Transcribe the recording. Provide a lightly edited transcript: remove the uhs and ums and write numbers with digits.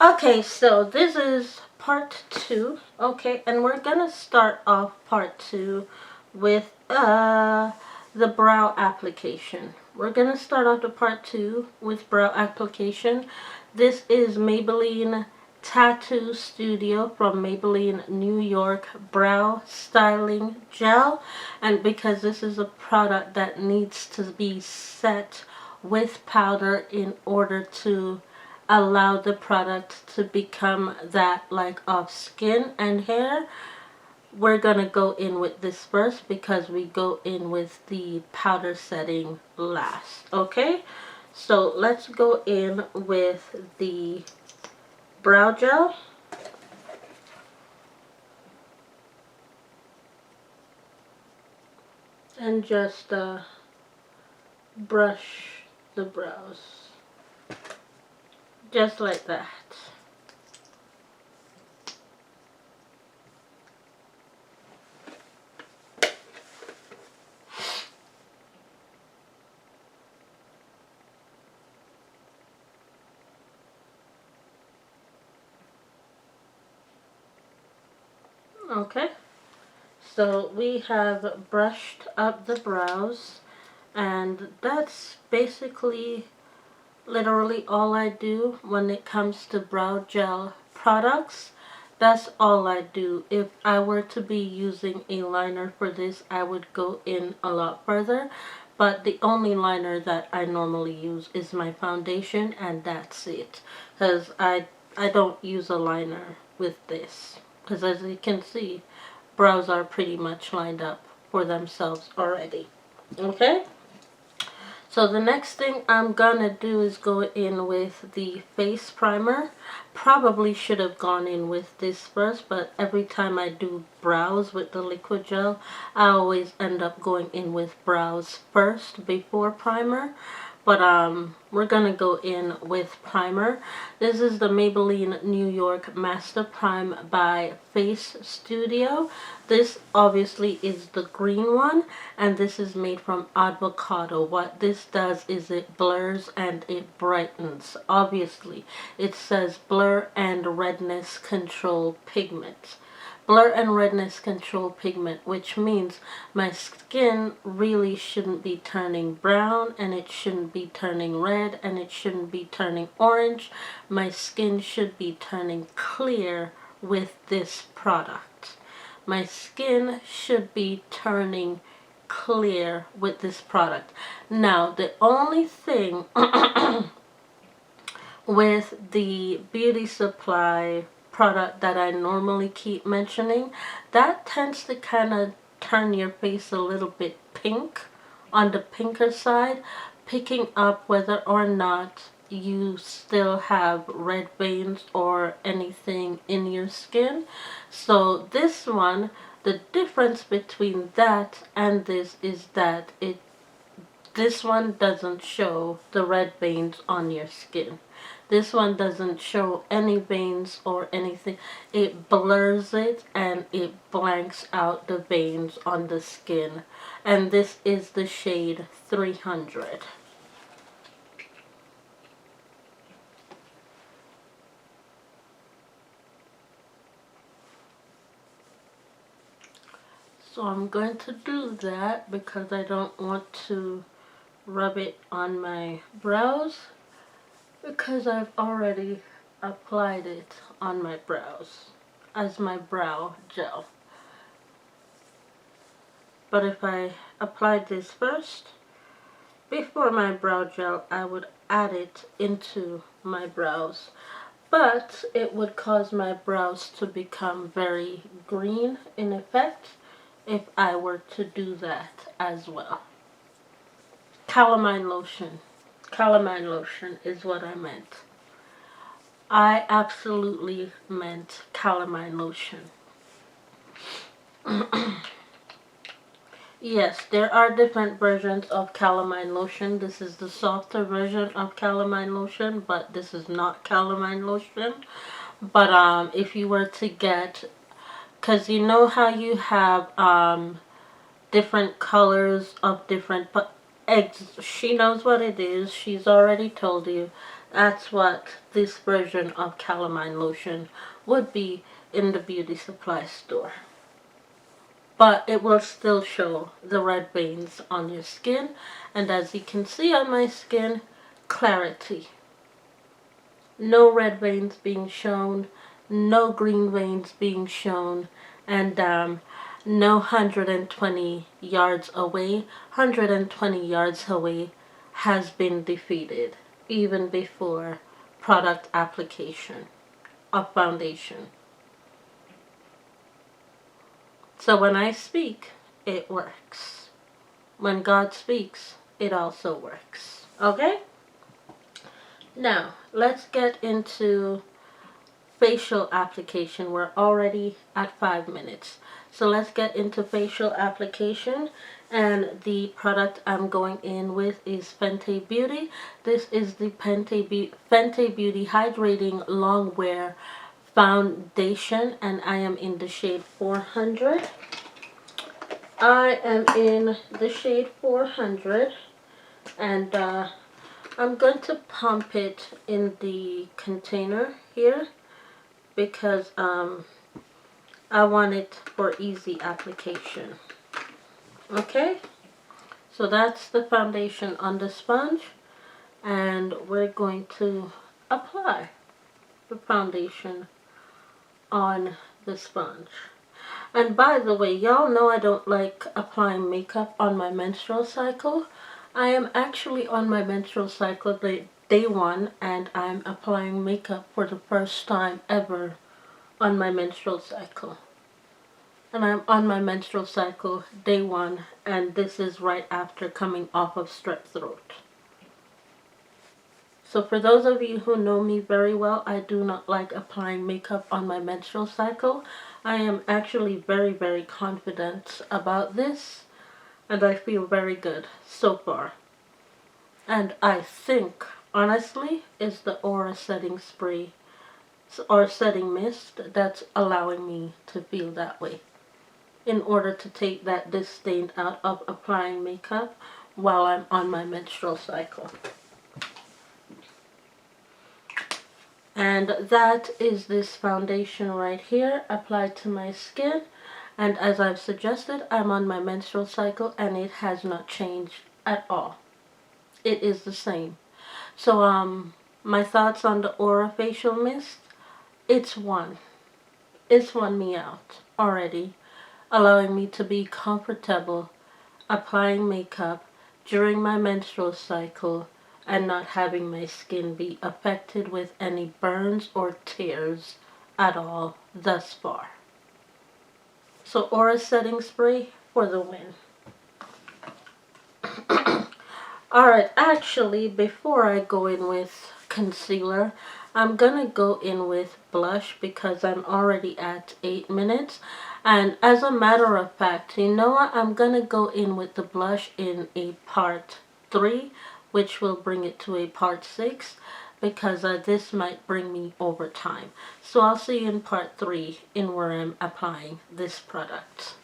Okay, so this is part 2. Okay, and we're gonna start off part 2 with the brow application. We're gonna start off the part 2 with brow application. This is Maybelline Tattoo Studio from Maybelline New York Brow Styling Gel, and because this is a product that needs to be set with powder in order to allow the product to become that like of skin and hair, we're gonna go in with this first because we go in with the powder setting last. Okay, so let's go in with the brow gel. And just brush the brows just like that. Okay, so we have brushed up the brows, and that's basically literally all I do when it comes to brow gel products. That's all I do. If I were to be using a liner for this, I would go in a lot further, but the only liner that I normally use is my foundation, and that's it, because I don't use a liner with this, because as you can see, brows are pretty much lined up for themselves already. Okay, so the next thing I'm gonna do is go in with the face primer. Probably should have gone in with this first, but every time I do brows with the liquid gel, I always end up going in with brows first before primer. But we're gonna go in with primer. This is the Maybelline New York Master Prime by Face Studio. This obviously is the green one, and this is made from avocado. What this does is it blurs and it brightens. Obviously, it says blur and redness control pigment. Blur and redness control pigment, which means my skin really shouldn't be turning brown, and it shouldn't be turning red, and it shouldn't be turning orange. My skin should be turning clear with this product. My skin should be turning clear with this product. Now, the only thing with the beauty supply product that I normally keep mentioning, that tends to kind of turn your face a little bit pink, on the pinker side, picking up whether or not you still have red veins or anything in your skin. So this one, the difference between that and this is that this one doesn't show the red veins on your skin. This one doesn't show any veins or anything. It blurs it and it blanks out the veins on the skin. And this is the shade 300. So I'm going to do that because I don't want to rub it on my brows, because I've already applied it on my brows as my brow gel. But if I applied this first before my brow gel, I would add it into my brows. But it would cause my brows to become very green in effect if I were to do that as well. Calamine lotion. Calamine lotion is what I meant. I absolutely meant calamine lotion. Yes, there are different versions of calamine lotion. This is the softer version of calamine lotion, but this is not calamine lotion. But if you were to get, because you know how you have different colors of different eggs. She knows what it is. She's already told you. That's what this version of calamine lotion would be in the beauty supply store. But it will still show the red veins on your skin. And as you can see on my skin, clarity. No red veins being shown, no green veins being shown, and no 120 yards away. 120 yards away has been defeated even before product application of foundation. So when I speak, it works. When God speaks, it also works. Okay? Now, let's get into facial application. We're already at 5 minutes. So let's get into facial application. And the product I'm going in with is Fenty Beauty. This is the Fenty Beauty Hydrating Long Wear Foundation. And I am in the shade 400. I am in the shade 400. And I'm going to pump it in the container here because I want it for easy application. Okay, so that's the foundation on the sponge, and we're going to apply the foundation on the sponge. And by the way, y'all know I don't like applying makeup on my menstrual cycle. I am actually on my menstrual cycle day 1, and I'm applying makeup for the first time ever on my menstrual cycle. And I'm on my menstrual cycle day 1, and this is right after coming off of strep throat. So for those of you who know me very well, I do not like applying makeup on my menstrual cycle. I am actually very, very confident about this, and I feel very good so far. And I think, honestly, it's the aura setting spray or setting mist that's allowing me to feel that way, in order to take that disdain out of applying makeup while I'm on my menstrual cycle. And that is this foundation right here applied to my skin. And as I've suggested, I'm on my menstrual cycle and it has not changed at all. It is the same. So my thoughts on the Aura Facial Mist, it's won me out already, allowing me to be comfortable applying makeup during my menstrual cycle and not having my skin be affected with any burns or tears at all thus far. So Aura Setting Spray for the win. Alright, actually, before I go in with concealer, I'm gonna go in with blush because I'm already at 8 minutes. And as a matter of fact, you know what? I'm gonna go in with the blush in a part 3, which will bring it to a part 6, because this might bring me over time. So I'll see you in part 3 in where I'm applying this product.